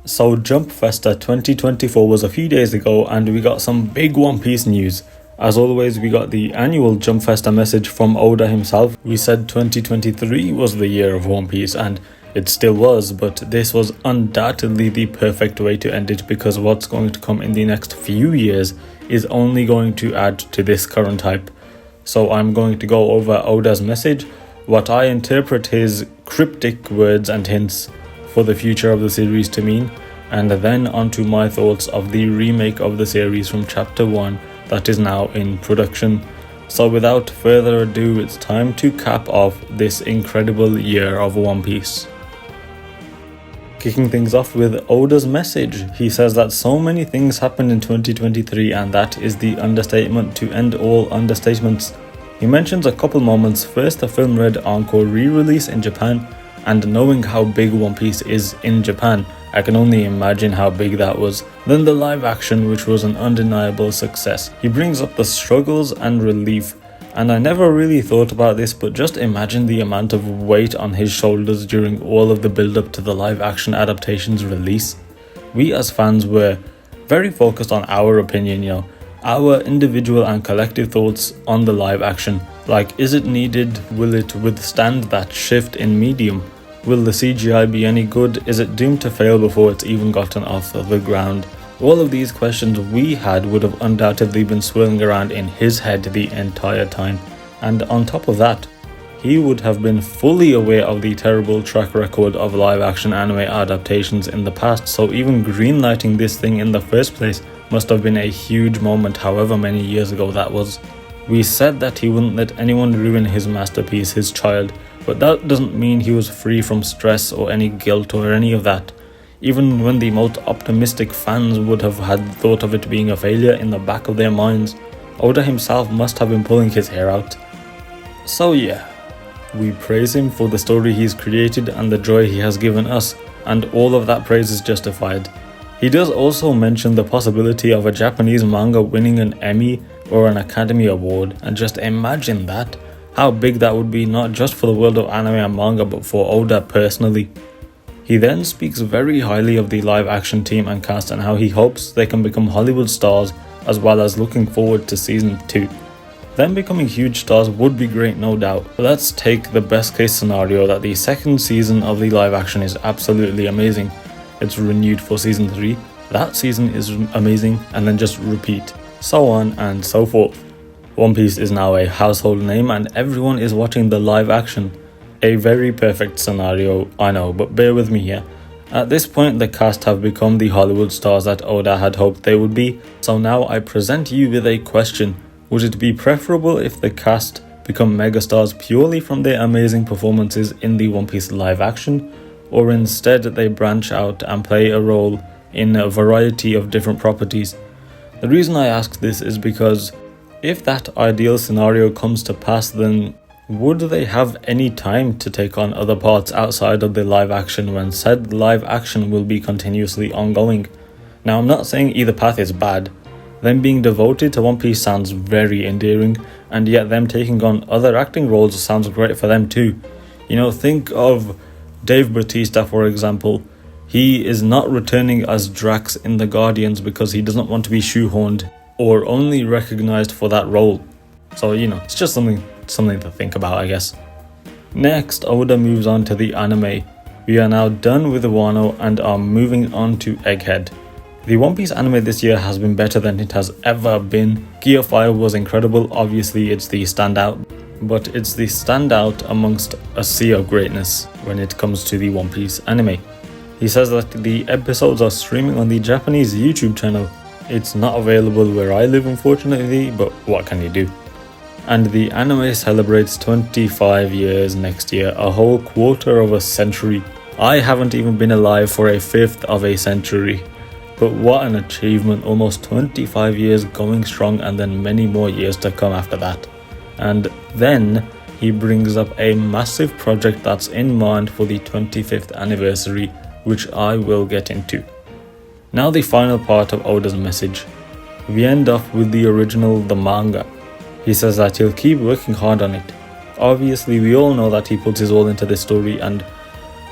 So Jump Festa 2024 was a few days ago and we got some big One Piece news. As always, we got the annual Jump Festa message from Oda himself. We said 2023 was the year of One Piece and it still was, but this was undoubtedly the perfect way to end it because what's going to come in the next few years is only going to add to this current hype. So I'm going to go over Oda's message, what I interpret his cryptic words and hints for the future of the series to mean, and then onto my thoughts of the remake of the series from chapter 1 that is now in production. So without further ado, it's time to cap off this incredible year of One Piece. Kicking things off with Oda's message, he says that so many things happened in 2023 and that is the understatement to end all understatements. He mentions a couple moments, first the film Red Encore re-release in Japan, and knowing how big One Piece is in Japan, I can only imagine how big that was. Then the live action, which was an undeniable success. He brings up the struggles and relief, and I never really thought about this, but just imagine the amount of weight on his shoulders during all of the build up to the live action adaptation's release. We as fans were very focused on our opinion, our individual and collective thoughts on the live action. Like, is it needed? Will it withstand that shift in medium? Will the CGI be any good? Is it doomed to fail before it's even gotten off the ground? All of these questions we had would have undoubtedly been swirling around in his head the entire time. And on top of that, he would have been fully aware of the terrible track record of live action anime adaptations in the past, so even greenlighting this thing in the first place must have been a huge moment, however many years ago that was. We said that he wouldn't let anyone ruin his masterpiece, his child, but that doesn't mean he was free from stress or any guilt or any of that. Even when the most optimistic fans would have had thought of it being a failure, in the back of their minds, Oda himself must have been pulling his hair out. So yeah, we praise him for the story he's created and the joy he has given us, and all of that praise is justified. He does also mention the possibility of a Japanese manga winning an Emmy or an Academy Award, and just imagine that. How big that would be, not just for the world of anime and manga, but for Oda personally. He then speaks very highly of the live action team and cast and how he hopes they can become Hollywood stars, as well as looking forward to season 2. Them becoming huge stars would be great, no doubt. But let's take the best case scenario that the second season of the live action is absolutely amazing. It's renewed for season 3, that season is amazing, and then just repeat, so on and so forth. One Piece is now a household name and everyone is watching the live action. A very perfect scenario, I know, but bear with me here. At this point, the cast have become the Hollywood stars that Oda had hoped they would be, so now I present you with a question. Would it be preferable if the cast become megastars purely from their amazing performances in the One Piece live action, or instead they branch out and play a role in a variety of different properties? The reason I ask this is because if that ideal scenario comes to pass, then would they have any time to take on other parts outside of the live action when said live action will be continuously ongoing? Now, I'm not saying either path is bad. Them being devoted to One Piece sounds very endearing, and yet them taking on other acting roles sounds great for them too. Think of Dave Bautista, for example. He is not returning as Drax in The Guardians because he doesn't want to be shoehorned or only recognized for that role. So, it's just something to think about, I guess. Next, Oda moves on to the anime. We are now done with Wano and are moving on to Egghead. The One Piece anime this year has been better than it has ever been. Gear 5 was incredible, obviously it's the standout, but it's the standout amongst a sea of greatness when it comes to the One Piece anime. He says that the episodes are streaming on the Japanese YouTube channel. It's not available where I live, unfortunately, but what can you do? And the anime celebrates 25 years next year, a whole quarter of a century. I haven't even been alive for a fifth of a century. But what an achievement, almost 25 years going strong and then many more years to come after that. And then he brings up a massive project that's in mind for the 25th anniversary, which I will get into. Now the final part of Oda's message. We end off with the original, the manga. He says that he'll keep working hard on it. Obviously, we all know that he puts his all into this story, and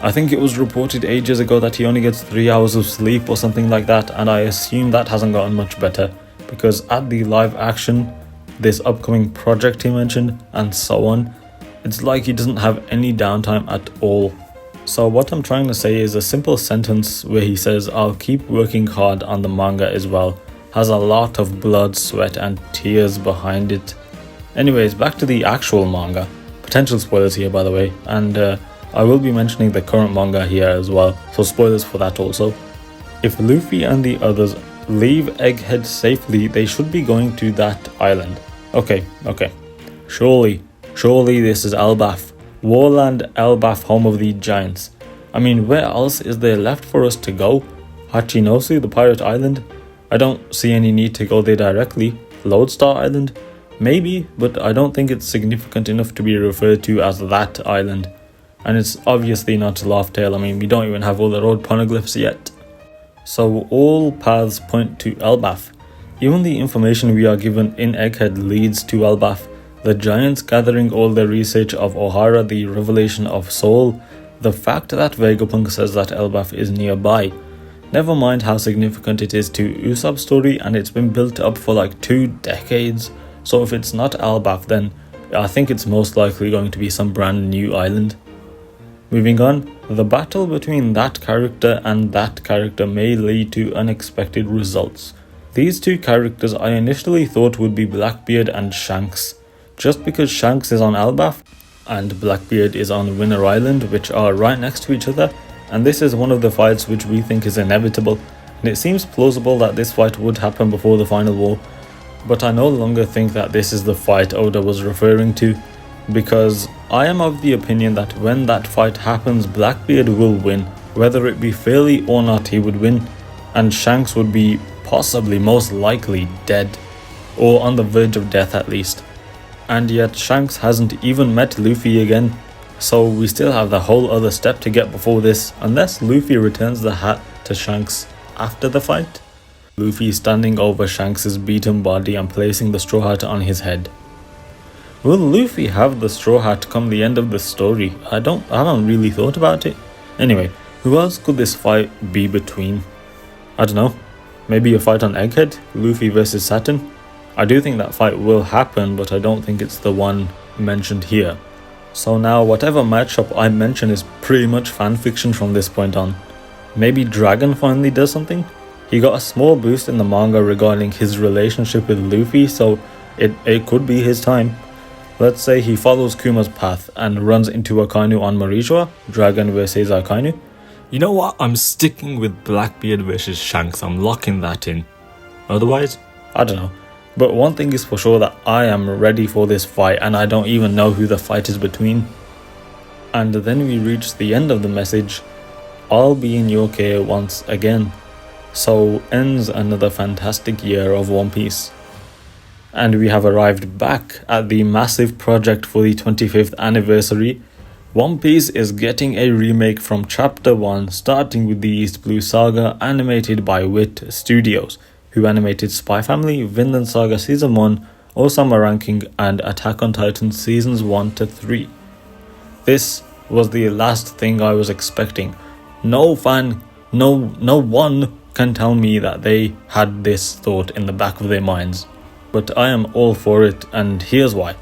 I think it was reported ages ago that he only gets 3 hours of sleep or something like that, and I assume that hasn't gotten much better, because at the live action, this upcoming project he mentioned, and so on, it's like he doesn't have any downtime at all. So what I'm trying to say is a simple sentence where he says, "I'll keep working hard on the manga as well," has a lot of blood, sweat and tears behind it. Anyways, back to the actual manga. Potential spoilers here, by the way, and I will be mentioning the current manga here as well, so spoilers for that also. If Luffy and the others leave Egghead safely, they should be going to that island. Okay. Surely this is Elbaf. Warland Elbaf, home of the giants. I mean, where else is there left for us to go? Hachinosu, the pirate island? I don't see any need to go there directly. Lodestar Island? Maybe, but I don't think it's significant enough to be referred to as that island. And it's obviously not Laugh Tale. I mean, we don't even have all the road poneglyphs yet. So all paths point to Elbaf. Even the information we are given in Egghead leads to Elbaf. The giants gathering all their research of Ohara, the revelation of Soul, the fact that Vegapunk says that Elbaf is nearby. Never mind how significant it is to Usopp's story, and it's been built up for like 2 decades. So if it's not Elbaf, then I think it's most likely going to be some brand new island. Moving on, the battle between that character and that character may lead to unexpected results. These 2 characters I initially thought would be Blackbeard and Shanks. Just because Shanks is on Elbaf and Blackbeard is on Winter Island, which are right next to each other, and this is one of the fights which we think is inevitable, and it seems plausible that this fight would happen before the final war. But I no longer think that this is the fight Oda was referring to, because I am of the opinion that when that fight happens, Blackbeard will win. Whether it be fairly or not, he would win, and Shanks would be possibly most likely dead, or on the verge of death at least. And yet Shanks hasn't even met Luffy again, so we still have the whole other step to get before this, unless Luffy returns the hat to Shanks after the fight. Luffy standing over Shanks' beaten body and placing the straw hat on his head. Will Luffy have the straw hat come the end of the story? I haven't really thought about it. Anyway, who else could this fight be between? I don't know. Maybe a fight on Egghead? Luffy versus Saturn? I do think that fight will happen, but I don't think it's the one mentioned here. So now whatever matchup I mention is pretty much fanfiction from this point on. Maybe Dragon finally does something? He got a small boost in the manga regarding his relationship with Luffy, so it could be his time. Let's say he follows Kuma's path and runs into Akainu on Marishua, Dragon versus Akainu. You know what, I'm sticking with Blackbeard versus Shanks, I'm locking that in. Otherwise, I don't know. But one thing is for sure, that I am ready for this fight, and I don't even know who the fight is between. And then we reach the end of the message, "I'll be in your care once again." So ends another fantastic year of One Piece. And we have arrived back at the massive project for the 25th anniversary. One Piece is getting a remake from Chapter 1, starting with the East Blue Saga, animated by Wit Studios, who animated Spy Family, Vinland Saga Season 1, Osama Ranking, and Attack on Titan Seasons 1 to 3. This was the last thing I was expecting. No one can tell me that they had this thought in the back of their minds. But I am all for it, and here's why.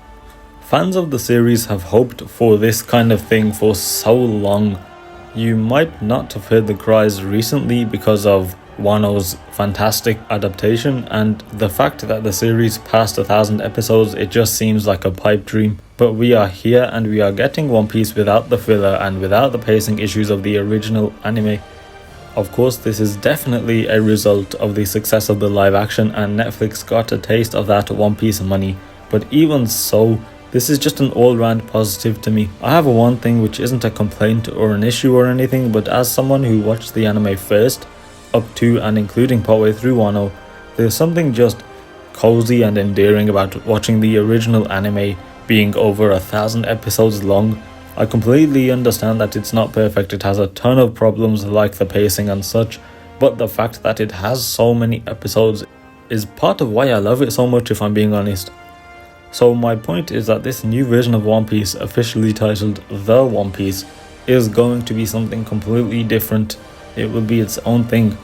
Fans of the series have hoped for this kind of thing for so long. You might not have heard the cries recently because of Wano's fantastic adaptation, and the fact that the series passed 1,000 episodes, it just seems like a pipe dream. But we are here, and we are getting One Piece without the filler and without the pacing issues of the original anime. Of course, this is definitely a result of the success of the live action, and Netflix got a taste of that One Piece money. But even so, this is just an all-round positive to me. I have one thing which isn't a complaint or an issue or anything, but as someone who watched the anime first, up to and including partway through Wano, there's something just cozy and endearing about watching the original anime being over 1,000 episodes long. I completely understand that it's not perfect, it has a ton of problems like the pacing and such, but the fact that it has so many episodes is part of why I love it so much, if I'm being honest. So my point is that this new version of One Piece, officially titled The One Piece, is going to be something completely different. It will be its own thing.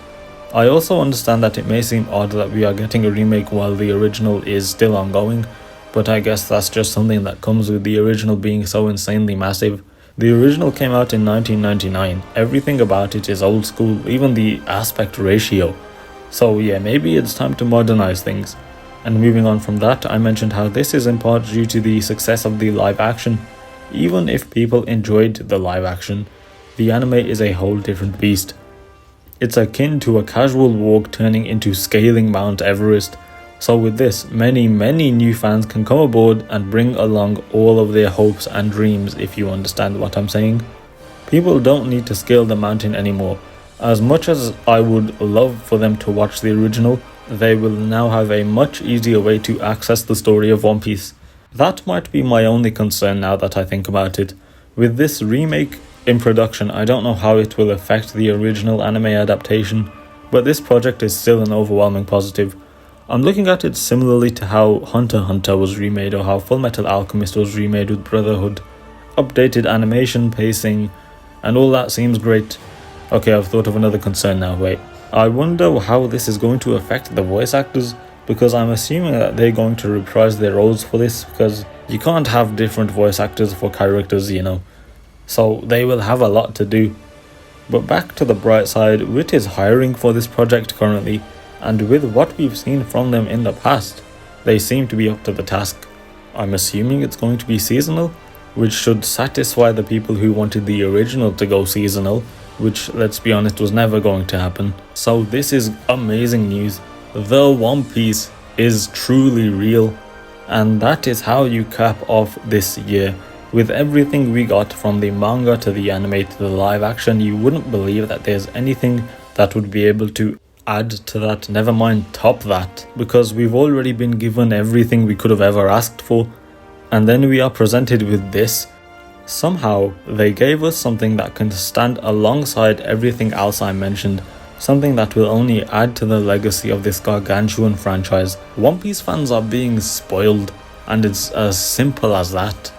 I also understand that it may seem odd that we are getting a remake while the original is still ongoing, but I guess that's just something that comes with the original being so insanely massive. The original came out in 1999. Everything about it is old school, even the aspect ratio. So yeah, maybe it's time to modernize things. And moving on from that, I mentioned how this is in part due to the success of the live action. Even if people enjoyed the live action, the anime is a whole different beast. It's akin to a casual walk turning into scaling Mount Everest. So with this, many new fans can come aboard and bring along all of their hopes and dreams, if you understand what I'm saying. People don't need to scale the mountain anymore. As much as I would love for them to watch the original, they will now have a much easier way to access the story of One Piece. That might be my only concern now that I think about it. With this remake in production, I don't know how it will affect the original anime adaptation, but this project is still an overwhelming positive. I'm looking at it similarly to how Hunter x Hunter was remade or how Fullmetal Alchemist was remade with Brotherhood. Updated animation, pacing, and all that seems great. Okay, I've thought of another concern now, wait. I wonder how this is going to affect the voice actors, because I'm assuming that they're going to reprise their roles for this, because you can't have different voice actors for characters, you know. So they will have a lot to do. But back to the bright side, Wit is hiring for this project currently, and with what we've seen from them in the past, they seem to be up to the task. I'm assuming it's going to be seasonal, which should satisfy the people who wanted the original to go seasonal, which, let's be honest, was never going to happen. So this is amazing news. The One Piece is truly real, and that is how you cap off this year. With everything we got from the manga to the anime to the live action, you wouldn't believe that there's anything that would be able to add to that, never mind top that, because we've already been given everything we could have ever asked for, and then we are presented with this. Somehow, they gave us something that can stand alongside everything else I mentioned, something that will only add to the legacy of this gargantuan franchise. One Piece fans are being spoiled, and it's as simple as that.